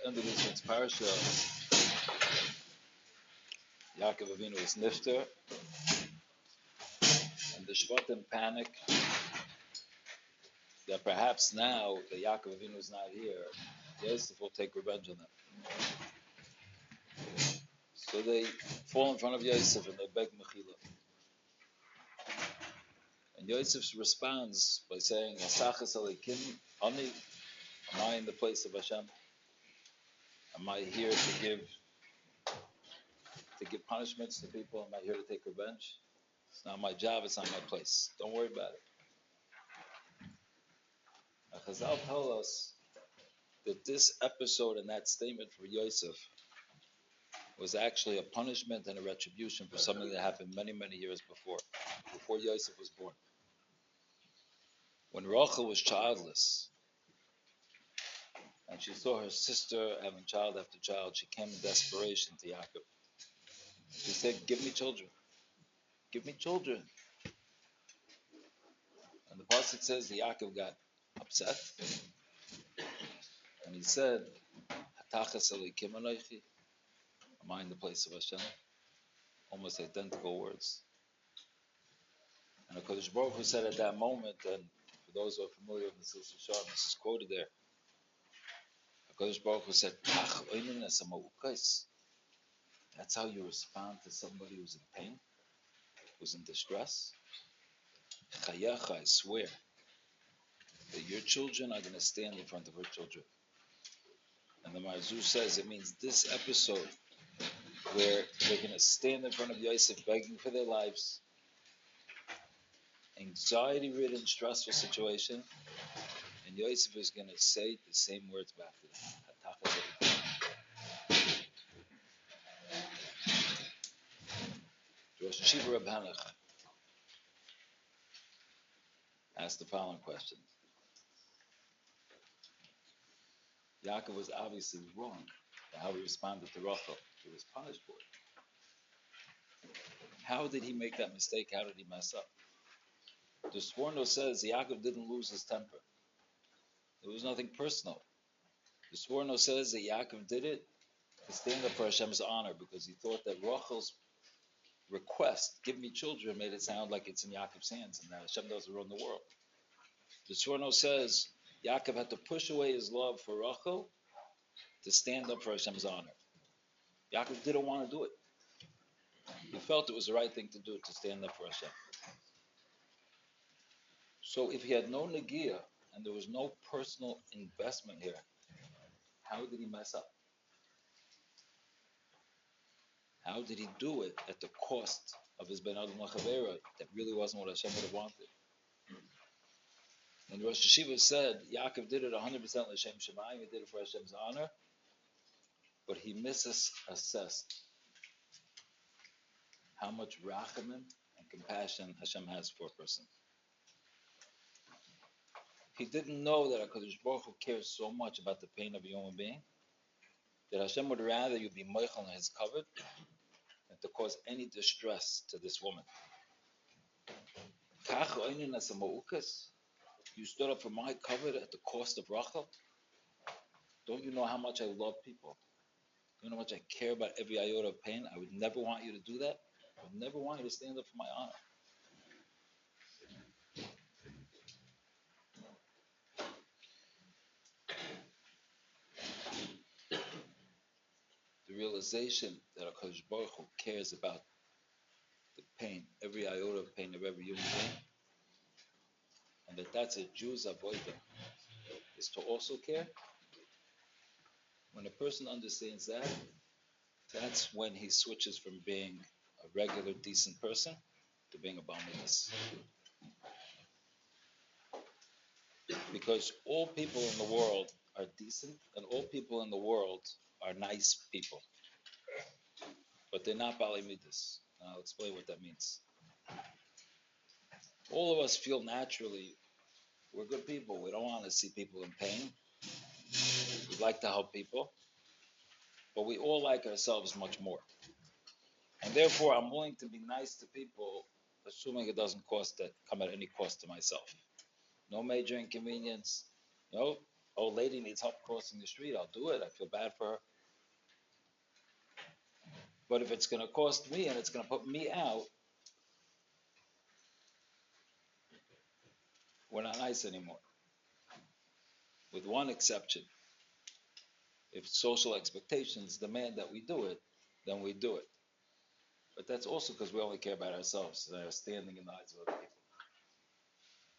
end of this week's parsha, Yaakov Avinu is nifter, and the Shvatim panic that perhaps now that Yaakov Avinu is not here, Yosef will take revenge on them. So they fall in front of Yosef and they beg Mechila. And Yosef responds by saying, Asachas alikim, Ani, am I in the place of Hashem? Am I here to give punishments to people? Am I here to take revenge? It's not my job, it's not my place. Don't worry about it. Now, Chazal tell us that this episode and that statement for Yosef was actually a punishment and a retribution for something that happened many, many years before Yosef was born. When Rachel was childless, and she saw her sister having child after child, she came in desperation to Yaakov. She said, give me children. Give me children. And the pasuk says that Yaakov got upset. And he said, Hatachas alikim anochi. Am I in the place of Hashem? Almost identical words. And HaKadosh Baruch Hu said at that moment, and for those who are familiar with the Silsei Shah, this is quoted there, HaKadosh Baruch Hu said, that's how you respond to somebody who's in pain, who's in distress. Chayacha, I swear that your children are going to stand in front of her children. And the Marzur says it means this episode where they're going to stand in front of Yosef begging for their lives, anxiety-ridden, stressful situation, and Yosef is going to say the same words back to them. Rosh Yeshiva Reb Hanach asked the following question. Yaakov was obviously wrong in how he responded to Rachel. He was punished for it. How did he make that mistake? How did he mess up? The Sforno says Yaakov didn't lose his temper. There was nothing personal. The Sforno says that Yaakov did it to stand up for Hashem's honor because he thought that Rachel's request, give me children, made it sound like it's in Yaakov's hands and that Hashem doesn't run the world. The Sforno says Yaakov had to push away his love for Rachel to stand up for Hashem's honor. Yaakov didn't want to do it. He felt it was the right thing to do to stand up for Hashem. So if he had no negia and there was no personal investment here, how did he mess up? How did he do it at the cost of his Ben Adam Lachavera? That really wasn't what Hashem would have wanted. And Rosh Yeshiva said, Yaakov did it 100% l'shem Shemayim, he did it for Hashem's honor, but he misassessed how much rachamim and compassion Hashem has for a person. He didn't know that HaKadosh Baruch Hu cares so much about the pain of a human being that Hashem would rather you be meichel in his covet than to cause any distress to this woman. You stood up for my covet at the cost of Rachel? Don't you know how much I love people? Don't you know how much I care about every iota of pain? I would never want you to do that. I would never want you to stand up for my honor. The realization that HaKadosh Baruch Hu cares about the pain, every iota of pain of every human being, and that's a Jew's avodah, is to also care. When a person understands that, that's when he switches from being a regular, decent person to being a balmidas. Because all people in the world are decent, and all people in the world are nice people. But they're not balmidas. And I'll explain what that means. All of us feel naturally we're good people. We don't want to see people in pain. We like to help people. But we all like ourselves much more. And therefore, I'm willing to be nice to people, assuming it doesn't come at any cost to myself. No major inconvenience. old lady needs help crossing the street, I'll do it. I feel bad for her. But if it's going to cost me and it's going to put me out, we're not nice anymore. With one exception. If social expectations demand that we do it, then we do it. But that's also because we only care about ourselves and our standing in the eyes of other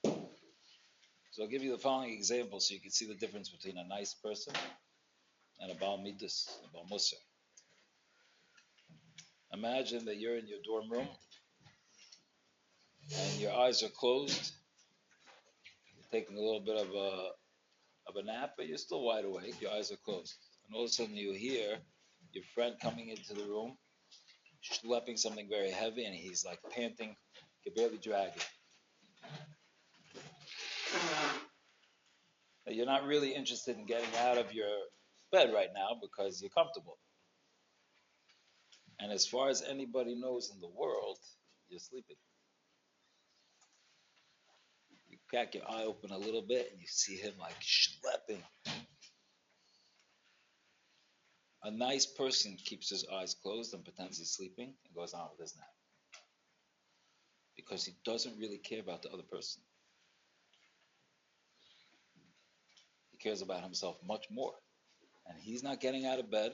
people. So I'll give you the following example so you can see the difference between a nice person and a Baal Midas, a Baal Musar. Imagine that you're in your dorm room and your eyes are closed. You're taking a little bit of a nap, but you're still wide awake. Your eyes are closed. And all of a sudden you hear your friend coming into the room, schlepping something very heavy, and he's like panting, can barely drag it. Now, you're not really interested in getting out of your bed right now because you're comfortable. And as far as anybody knows in the world, you're sleeping. You crack your eye open a little bit and you see him like schlepping. A nice person keeps his eyes closed and pretends he's sleeping and goes on with his nap. Because he doesn't really care about the other person. He cares about himself much more. And he's not getting out of bed,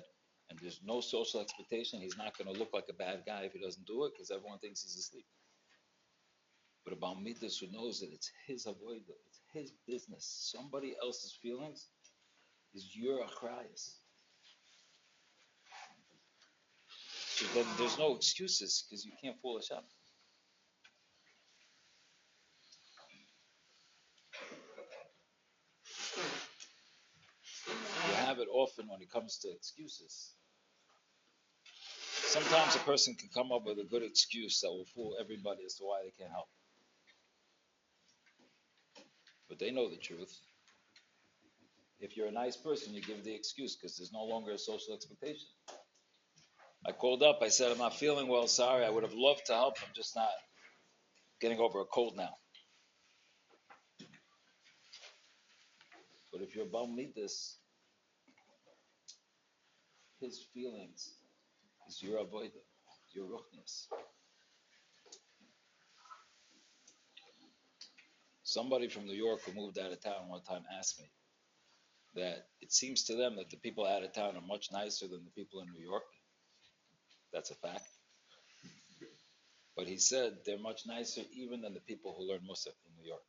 and there's no social expectation. He's not going to look like a bad guy if he doesn't do it, because everyone thinks he's asleep. But a Baal Midas who knows that it's his avodah, it's his business. Somebody else's feelings is your achrayus. So then there's no excuses, because you can't fool Hashem. You have it often when it comes to excuses. Sometimes a person can come up with a good excuse that will fool everybody as to why they can't help. But they know the truth. If you're a nice person, you give the excuse because there's no longer a social expectation. I called up, I said, I'm not feeling well, sorry, I would have loved to help, I'm just not getting over a cold now. But if you're Baal Midas, his feelings is your Avodah, your Ruchniyus. Somebody from New York who moved out of town one time asked me that it seems to them that the people out of town are much nicer than the people in New York. That's a fact. But he said they're much nicer even than the people who learn Mussar in New York.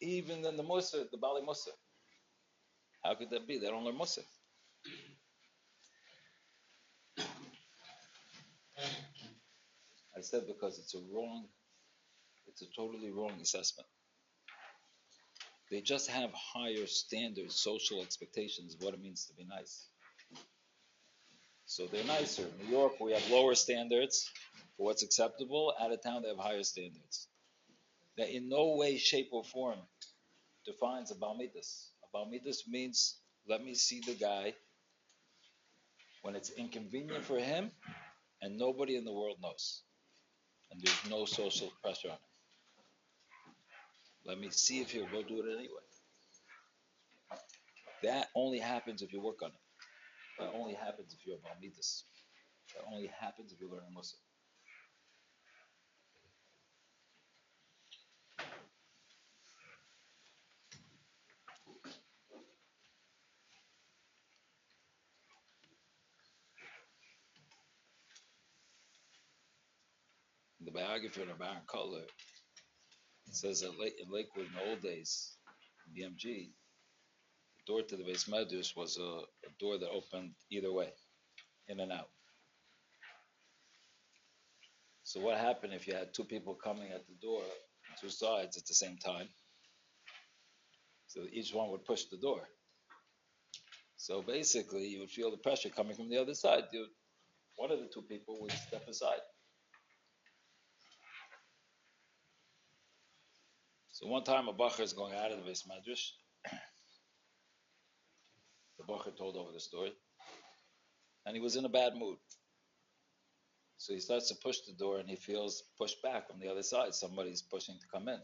Even than the Mussar, the Bali Mussar. How could that be? They don't learn Mussar. I said because it's a totally wrong assessment. They just have higher standards, social expectations of what it means to be nice. So they're nicer. In New York, we have lower standards for what's acceptable. Out of town, they have higher standards. That in no way, shape, or form defines a Baal Midas. A Baal Midas means, let me see the guy when it's inconvenient for him and nobody in the world knows. And there's no social pressure on him. Let me see if he'll go do it anyway. That only happens if you work on it. That only happens if you're a Baal Midas. That only happens if you learn Mussar. The biography of Baron Cutler says that in Lakewood in the old days, BMG, the door to the Beis Medrash was a door that opened either way, in and out. So what happened if you had two people coming at the door, two sides at the same time? So each one would push the door. So basically, you would feel the pressure coming from the other side. One of the two people would step aside. So one time a bacher is going out of the Beis Medrash. The bacher told over the story. And he was in a bad mood. So he starts to push the door and he feels pushed back from the other side. Somebody's pushing to come in.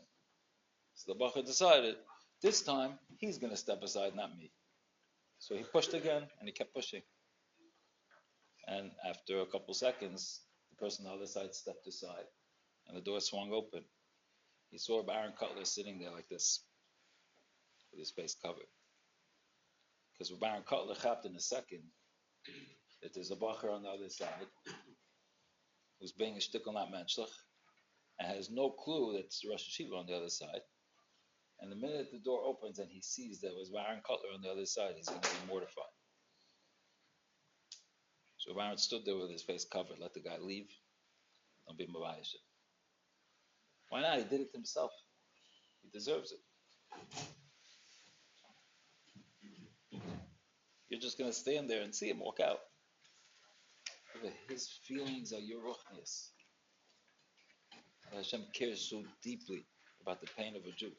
So the bacher decided, This time, he's going to step aside, not me. So he pushed again, and he kept pushing. And after a couple seconds, the person on the other side stepped aside, and the door swung open. He saw Baron Cutler sitting there like this, with his face covered. Because Baron Cutler chapped in a second that there's a bacher on the other side who's being a shtickle not menschlich and has no clue that it's the Rosh Hashiva on the other side. And the minute the door opens and he sees that it was Baron Cutler on the other side, he's going to be mortified. So Baron stood there with his face covered, let the guy leave, don't be mabayish. Why not? He did it himself. He deserves it. You're just going to stand there and see him walk out. His feelings are your Ruchniyus. Hashem cares so deeply about the pain of a Jew.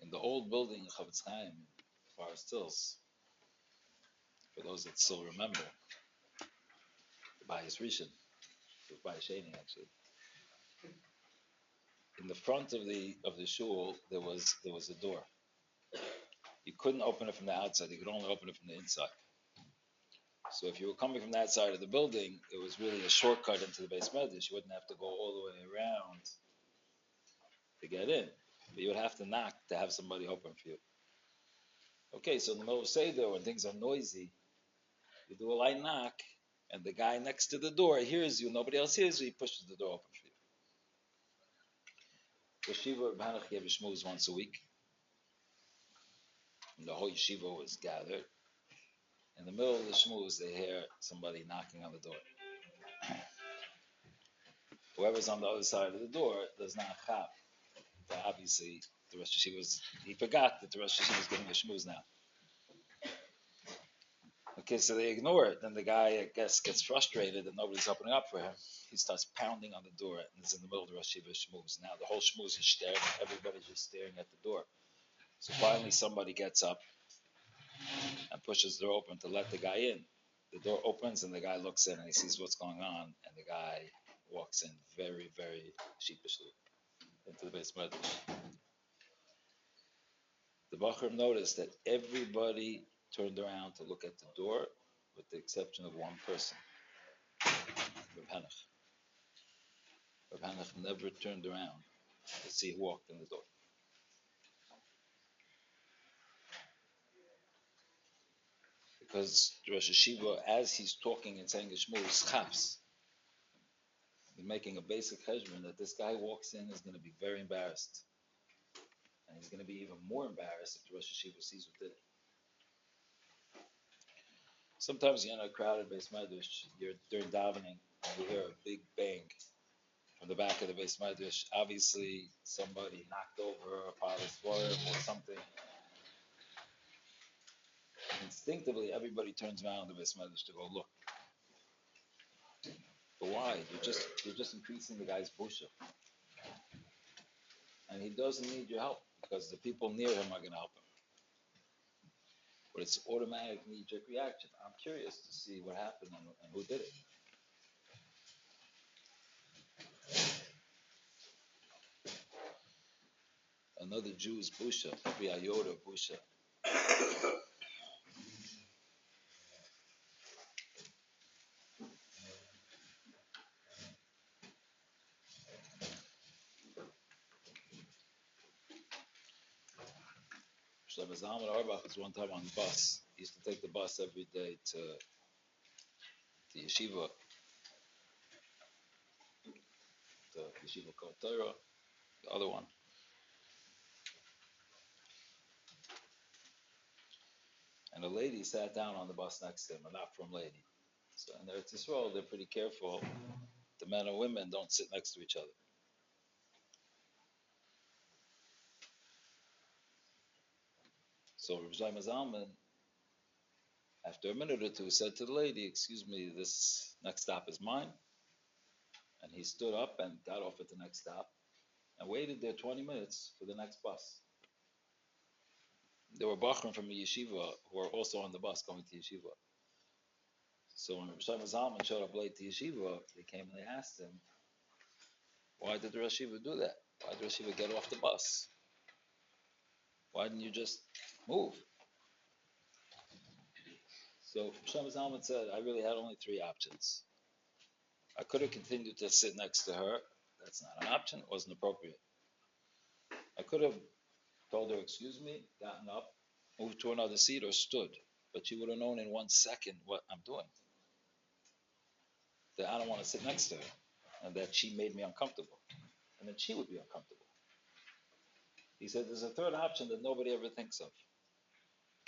In the old building in Chavetz Chaim, Forest Hills, for those that still remember, the Bayis Rishon, the Bayis Sheni actually. In the front of the shul, there was a door. You couldn't open it from the outside; you could only open it from the inside. So if you were coming from that side of the building, it was really a shortcut into the Beis Medrash. You wouldn't have to go all the way around to get in, but you would have to knock to have somebody open for you. Okay, so in the middle of Seder, when things are noisy, you do a light knock, and the guy next to the door hears you, nobody else hears you, he pushes the door open for you. The Yeshiva Rabbi gave a shmooze once a week, and the whole yeshiva was gathered. In the middle of the shmooze, they hear somebody knocking on the door. Whoever's on the other side of the door does not chap. Obviously, the Rosh Yeshiva he forgot that the Rosh Yeshiva was giving a shmooze now. Okay, so they ignore it. Then the guy, I guess, gets frustrated that nobody's opening up for him. He starts pounding on the door, and it's in the middle of the Rosh Yeshiva shmooze. Now the whole shmooze is staring. Everybody's just staring at the door. So finally, somebody gets up and pushes the door open to let the guy in. The door opens, and the guy looks in, and he sees what's going on, and the guy walks in very, very sheepishly into the Beis Medrash. The Bachram noticed that everybody turned around to look at the door, with the exception of one person, Reb Henoch. Reb Henoch never turned around to see who walked in the door. Because Rosh Hashiva, as he's talking and saying Shmur, chaps. He's making a basic heshbon that this guy walks in is going to be very embarrassed. And he's going to be even more embarrassed if the Rosh Hashiva sees who did it. Sometimes you're in a crowded Beis Medrash, you're during davening, and you hear a big bang from the back of the Beis Medrash. Obviously, somebody knocked over a pile of swarm or something. Instinctively, everybody turns around the Beis Medrash to go look. But why? You're just increasing the guy's busha. And he doesn't need your help because the people near him are going to help him. But it's automatic knee-jerk reaction. I'm curious to see what happened and who did it. Another Jew's busha, Rabbi Yoda busha. Rabbi Zalman Auerbach was one time on the bus. He used to take the bus every day to yeshiva, the yeshiva called Torah, the other one. And a lady sat down on the bus next to him, a not-from lady. So in Eretz Yisrael, they're pretty careful. The men and women don't sit next to each other. So Rabbi Zalman, after a minute or two, said to the lady, "Excuse me, this next stop is mine." And he stood up and got off at the next stop and waited there 20 minutes for the next bus. there were Bachrim from the yeshiva who were also on the bus going to yeshiva. So when Rabbi Zalman showed up late to yeshiva, they came and they asked him, why did the Rosh Yeshiva do that? Why did the Rosh Yeshiva get off the bus? Why didn't you just move? So Rabbi Zalman said, I really had only three options. I could have continued to sit next to her. That's not an option. It wasn't appropriate. I could have told her, excuse me, gotten up, moved to another seat, or stood. But she would have known in 1 second what I'm doing. That I don't want to sit next to her. And that she made me uncomfortable. And then she would be uncomfortable. He said, there's a third option that nobody ever thinks of.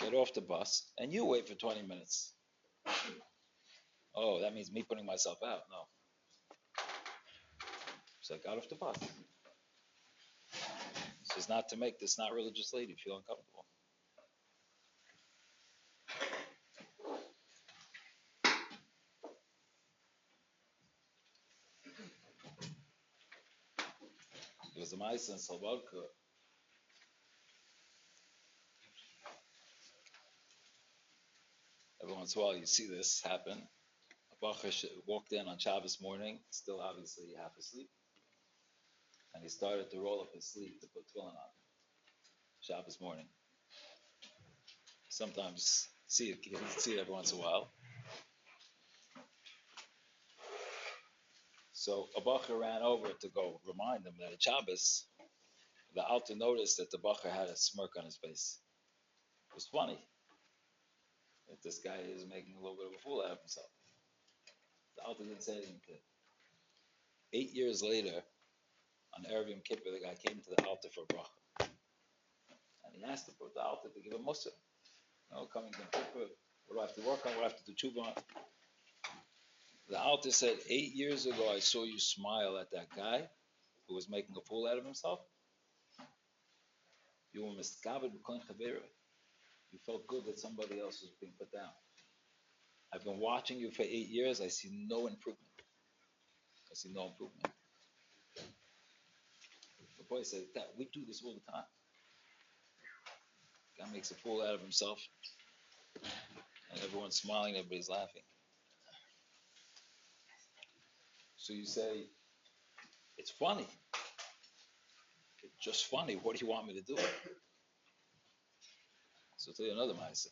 Get off the bus, and you wait for 20 minutes. Oh, that means me putting myself out. No. So I got off the bus. This is not to make this not religious lady feel uncomfortable. There was a mice in Salvador. Every once in a while you see this happen. A bacher walked in on Shabbos morning, still obviously half asleep, and he started to roll up his sleeve to put tefillin on. Shabbos morning. Sometimes you can see it every once in a while. So a bacher ran over to go remind him that at Shabbos, the Alter noticed that the bacher had a smirk on his face. It was funny that this guy is making a little bit of a fool out of himself. The Alter didn't say anything to him. 8 years later, on Erev Yom Kippur, the guy came to the Alter for a bracha. And he asked the Alter to give a mussar. Coming to Yom Kippur, what do I have to work on? What do I have to do tshuva on? The Alter said, 8 years ago, I saw you smile at that guy who was making a fool out of himself. You were miskabed b'koin chavera. You felt good that somebody else was being put down. I've been watching you for 8 years. I see no improvement. The boy said, that we do this all the time. Guy makes a fool out of himself, and everyone's smiling, everybody's laughing. So you say, it's funny. It's just funny. What do you want me to do? So I'll tell you another ma'aseh.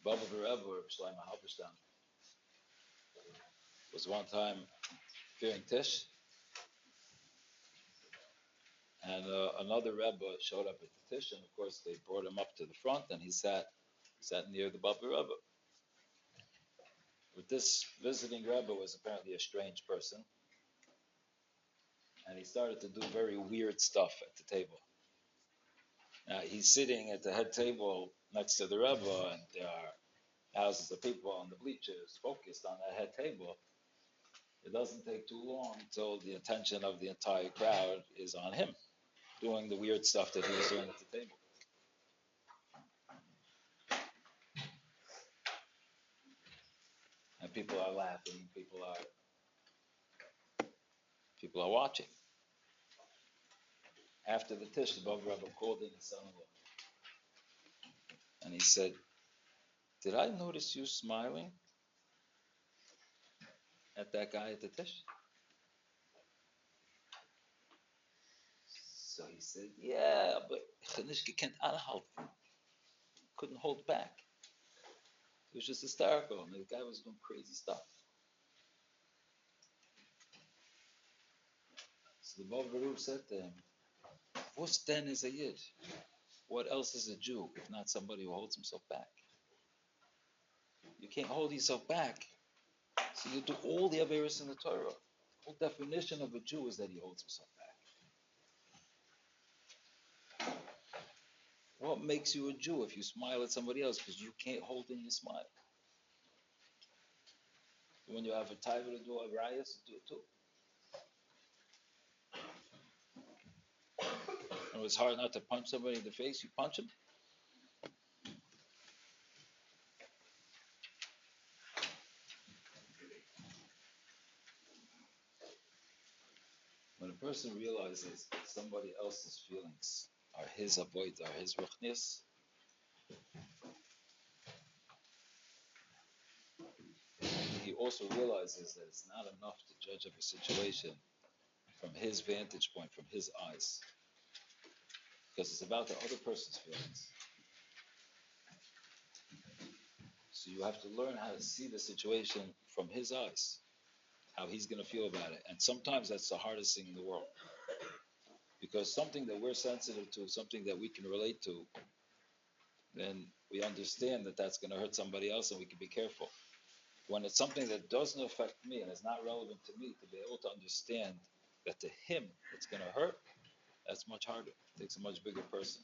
Baba Rebbe or Shlomo Halberstam was one time fearing Tish, and another Rebbe showed up at the Tish, and of course they brought him up to the front, and he sat near the Baba Rebbe. But this visiting Rebbe was apparently a strange person, and he started to do very weird stuff at the table. Now he's sitting at the head table next to the Rebbe, and there are thousands of people on the bleachers focused on that head table. It doesn't take too long until the attention of the entire crowd is on him, doing the weird stuff that he was doing at the table. And people are laughing, people are watching. After the Tish, the Baba Rebbe called in his son-in-law. And he said, did I notice you smiling at that guy at the Tish? So he said, yeah, but Chanishke can't anhalten. Couldn't hold back. It was just hysterical. And the guy was doing crazy stuff. So the Baba Rebbe said to him, what then is a Yid? What else is a Jew if not somebody who holds himself back? You can't hold yourself back. So you do all the Averis in the Torah. The whole definition of a Jew is that he holds himself back. What makes you a Jew if you smile at somebody else because you can't hold in your smile? When you have a taiva to do a rayas, do it too. And it's hard not to punch somebody in the face, you punch him. person realizes that somebody else's feelings are his avodah, are his Ruchniyus, he also realizes that it's not enough to judge of a situation from his vantage point, from his eyes, because it's about the other person's feelings. So you have to learn how to see the situation from his eyes, how he's going to feel about it. And sometimes that's the hardest thing in the world, because something that we're sensitive to, something that we can relate to, then we understand that that's going to hurt somebody else and we can be careful. When it's something that doesn't affect me and is not relevant to me, to be able to understand that to him it's going to hurt, that's much harder. It takes a much bigger person.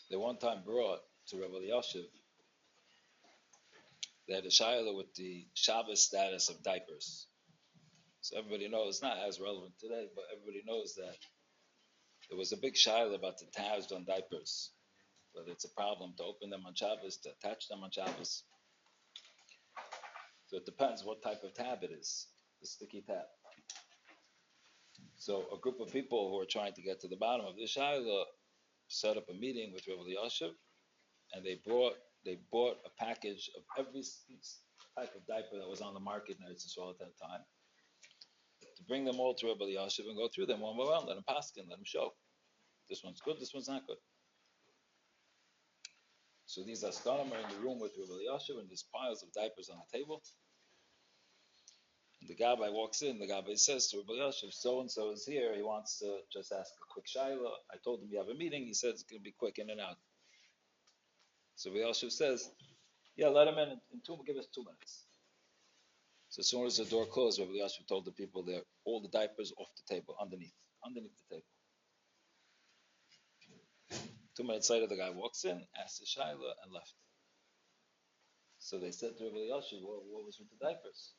They one time brought to Rabbi Yashiv, they had a shiur with the Shabbos status of diapers. So everybody knows, not as relevant today, but everybody knows that there was a big shiur about the tabs on diapers, whether it's a problem to open them on Shabbos, to attach them on Shabbos. So it depends what type of tab it is, the sticky tab. So a group of people who are trying to get to the bottom of this shiur set up a meeting with Rabbi Yashiv, and they bought a package of every type of diaper that was on the market in Eretz Yisrael at that time, to bring them all to Rabbi Yashiv and go through them one by one, let him paskin, let him show. This one's good, this one's not good. So these Askanim are in the room with Rabbi Yashiv, and there's piles of diapers on the table. And the Gabbai walks in, the Gabbai says to Rabbi Yashiv, so-and-so is here, he wants to just ask a quick shayla. I told him you have a meeting, he said it's going to be quick in and out. So Rabbi Yashiv says, yeah, let him in give us 2 minutes. So as soon as the door closed, Rabbi Yashiv told the people there, all the diapers off the table, underneath the table. 2 minutes later, the guy walks in, asks the shayla, and left. So they said to Rabbi Yashiv, what was with the diapers?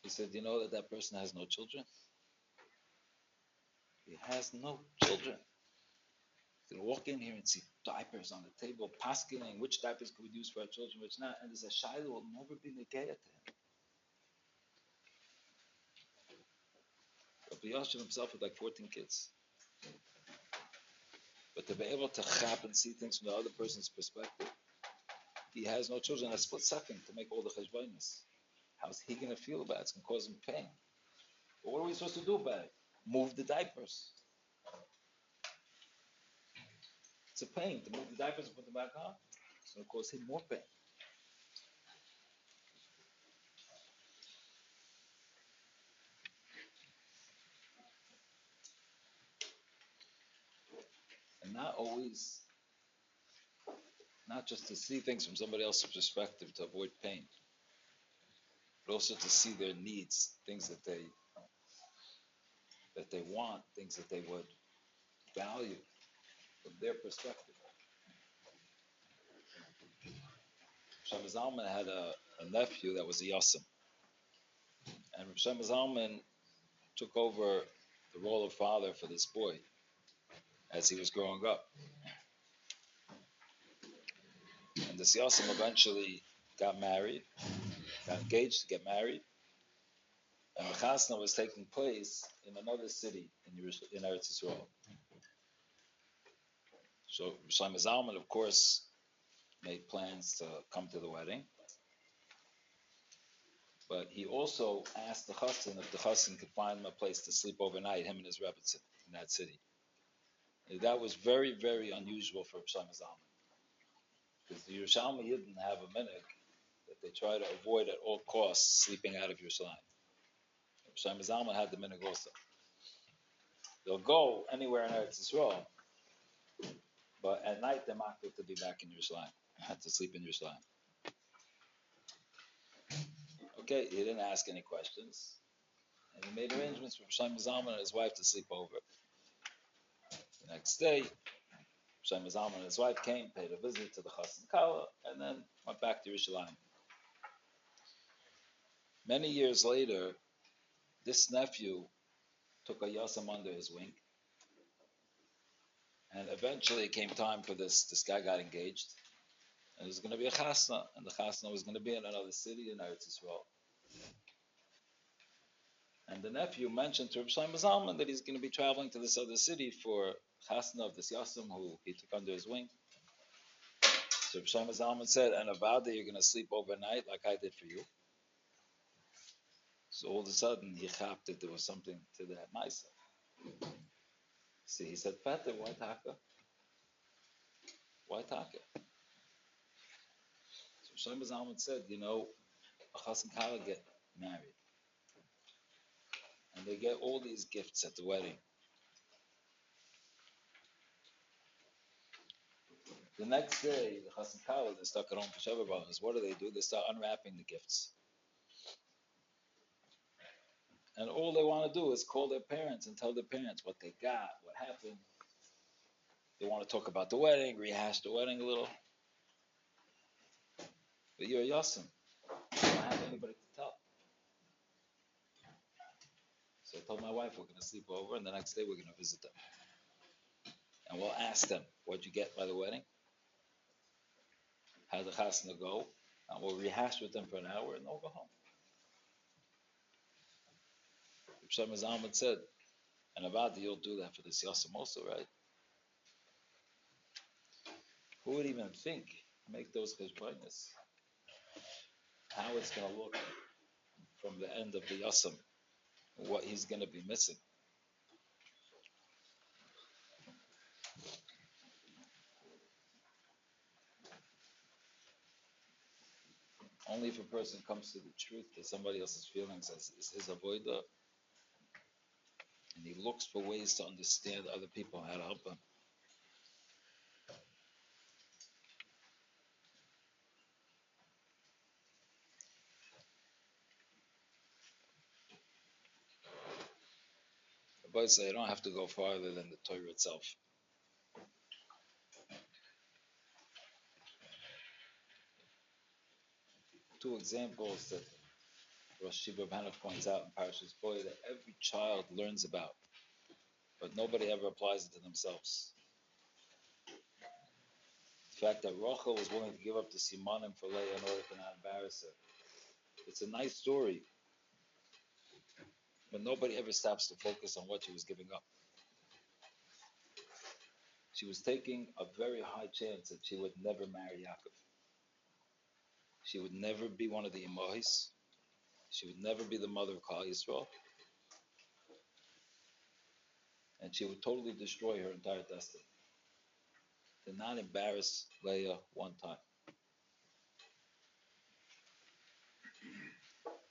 He said, you know that person has no children? He has no children. He's going to walk in here and see diapers on the table, paskening, which diapers could we use for our children, which not, and there's a shayla will never be negayah to him. Rabbi Yashiv himself had like 14 kids. But to be able to chap and see things from the other person's perspective, he has no children. A split second to make all the cheshbonos. How's he going to feel about it? It's going to cause him pain. But what are we supposed to do about it? Move the diapers. It's a pain to move the diapers and put them back on. It's going to cause him more pain. And not just to see things from somebody else's perspective to avoid pain, but also to see their needs, things that they want, things that they would value from their perspective. Rav Zalman had a nephew that was a Yassim. And Rav Zalman took over the role of father for this boy as he was growing up. And this Yassim eventually got engaged to get married. And the chasna was taking place in another city in Eretz Yisrael. So Rav Zalman, of course, made plans to come to the wedding. But he also asked the chassan if the chassan could find him a place to sleep overnight, him and his rebbetzin in that city. And that was very, very unusual for Rav Zalman. Because the Yerushalmi didn't have a minhag that they try to avoid at all costs sleeping out of Yerushalayim. Rav Zalman had the minhag also. They'll go anywhere in Eretz Yisrael, but at night they're not good to be back in Yerushalayim. Had to sleep in Yerushalayim. Okay, he didn't ask any questions. And he made arrangements for Rav Zalman and his wife to sleep over. The next day, Rav Zalman and his wife came, paid a visit to the Chassan Kala, and then went back to Yerushalayim. Many years later, this nephew took a Yasam under his wing, and eventually it came time for this guy got engaged, and there was going to be a chasna, and the chasna was going to be in another city in Eretz Yisrael. And the nephew mentioned to Rabbi Shlomo Zalman that he's going to be traveling to this other city for chasna of this Yasim who he took under his wing. So Rabbi Shlomo Zalman said, and Avodah, you're going to sleep overnight like I did for you. So all of a sudden he chapped that there was something to that Maisa. See, he said, Peter, why taka? Why taka? So Shlomo Zalman said, a chas and kala get married. And they get all these gifts at the wedding. The next day, the chas and kala, they're stuck at home for Shabbat Brothers. What do? They start unwrapping the gifts. And all they want to do is call their parents and tell their parents what they got, what happened. They want to talk about the wedding, rehash the wedding a little. But you're a Yasim. You don't have anybody to tell. So I told my wife we're going to sleep over, and the next day we're going to visit them. And we'll ask them, what'd you get by the wedding? How'd the chasna go? And we'll rehash with them for an hour, and they'll go home. Shlomo Zalman said, and about you'll do that for this Yasim also, right? Who would even think, make those cheshbonos, how it's going to look from the end of the Yasim, what he's going to be missing. Only if a person comes to the truth that somebody else's feelings is his avodah, and he looks for ways to understand other people, how to help them. But say you don't have to go farther than the Torah itself. Two examples that Rosh Shiva Banach points out in Parshas Boy that every child learns about, but nobody ever applies it to themselves. The fact that Rachel was willing to give up the simanim for Leah in order to not embarrass her. It's a nice story, but nobody ever stops to focus on what she was giving up. She was taking a very high chance that she would never marry Yaakov. She would never be one of the Imahis. She would never be the mother of Klal Yisrael. And she would totally destroy her entire destiny. To not embarrass Leah one time.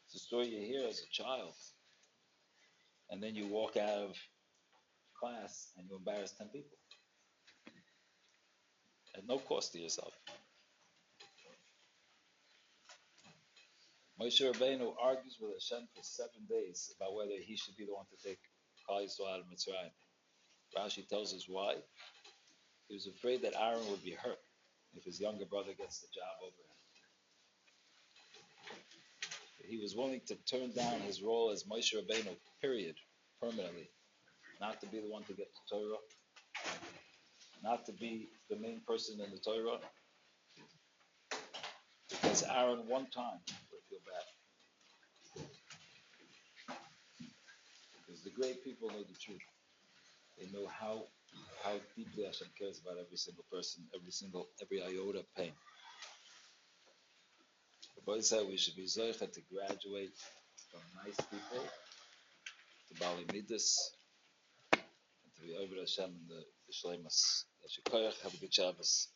It's a story you hear as a child. And then you walk out of class and you embarrass 10 people. At no cost to yourself. Moshe Rabbeinu argues with Hashem for 7 days about whether he should be the one to take Klal Yisrael out of Mitzrayim. Rashi tells us why. He was afraid that Aaron would be hurt if his younger brother gets the job over him. He was willing to turn down his role as Moshe Rabbeinu, period, permanently. Not to be the one to get the Torah, not to be the main person in the Torah, because Aaron one time would feel bad. Because the great people know the truth. They know how deeply Hashem cares about every single person, every iota of pain. The boy said we should be zoicha to graduate from nice people to Bali Midas and to be over Hashem in the Shleimus. Have a good Shabbos.